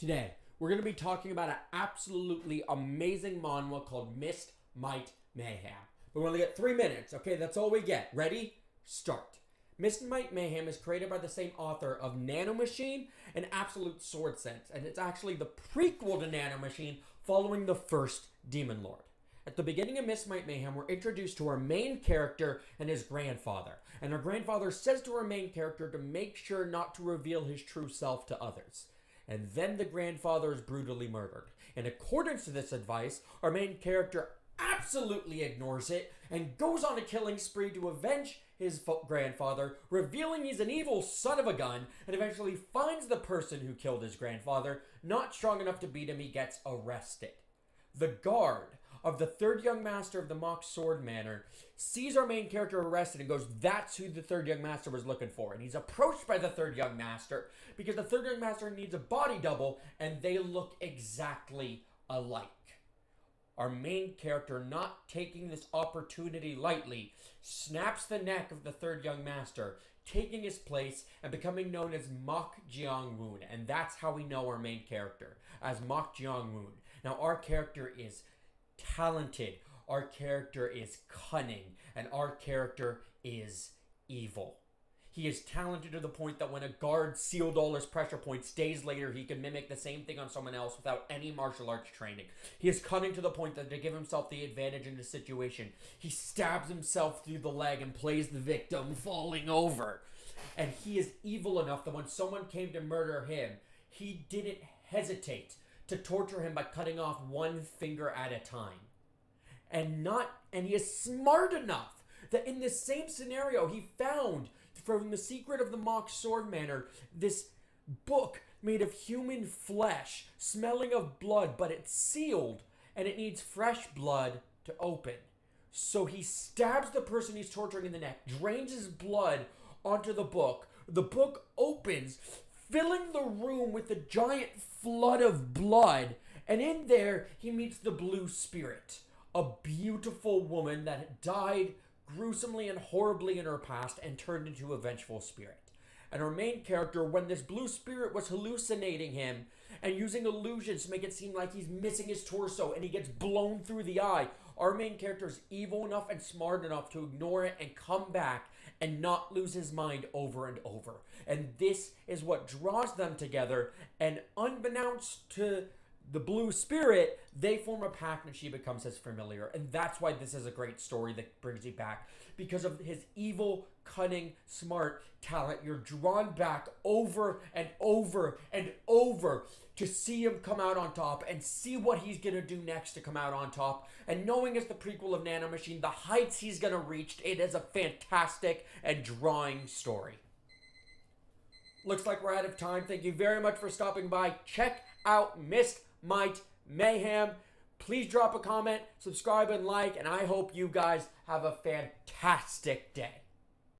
Today, we're going to be talking about an absolutely amazing manhwa called Myst, Mayhem. We only get 3 minutes, okay? That's all we get. Ready? Start. Myst, Mayhem is created by the same author of Nanomachine and Absolute Sword Sense, and it's actually the prequel to Nanomachine following the first Demon Lord. At the beginning of Myst, Mayhem, we're introduced to our main character and his grandfather. And our grandfather says to our main character to make sure not to reveal his true self to others. And then the grandfather is brutally murdered. In accordance to this advice, our main character absolutely ignores it and goes on a killing spree to avenge his grandfather, revealing he's an evil son of a gun, and eventually finds the person who killed his grandfather. Not strong enough to beat him, he gets arrested. The guard of the third young master of the Mok Sword Manor sees our main character arrested and goes, that's who the third young master was looking for. And he's approached by the third young master because the third young master needs a body double and they look exactly alike. Our main character, not taking this opportunity lightly, snaps the neck of the third young master, taking his place and becoming known as Mok Gyeongwoon. And that's how we know our main character, as Mok Gyeongwoon. Now, our character is talented, our character is cunning, and our character is evil. He is talented to the point that when a guard sealed all his pressure points, days later he can mimic the same thing on someone else without any martial arts training. He is cunning to the point that to give himself the advantage in the situation, he stabs himself through the leg and plays the victim falling over. And he is evil enough that when someone came to murder him, he didn't hesitate to torture him by cutting off one finger at a time. And he is smart enough that in this same scenario, he found from the secret of the Mok Sword Manor this book made of human flesh, smelling of blood, but it's sealed and it needs fresh blood to open. So he stabs the person he's torturing in the neck, drains his blood onto the book. The book opens, filling the room with a giant flood of blood, and in there he meets the Blue Spirit, a beautiful woman that had died gruesomely and horribly in her past and turned into a vengeful spirit. And our main character, when this Blue Spirit was hallucinating him and using illusions to make it seem like he's missing his torso and he gets blown through the eye, our main character is evil enough and smart enough to ignore it and come back and not lose his mind over and over. And this is what draws them together, and unbeknownst to the Blue Spirit, they form a pact and she becomes his familiar. And that's why this is a great story that brings you back. Because of his evil, cunning, smart talent, you're drawn back over and over and over to see him come out on top and see what he's going to do next to come out on top. And knowing as the prequel of Nanomachine, the heights he's going to reach, it is a fantastic and drawing story. Looks like we're out of time. Thank you very much for stopping by. Check out Myst, Mayhem. Please drop a comment, subscribe, and like, and I hope you guys have a fantastic day.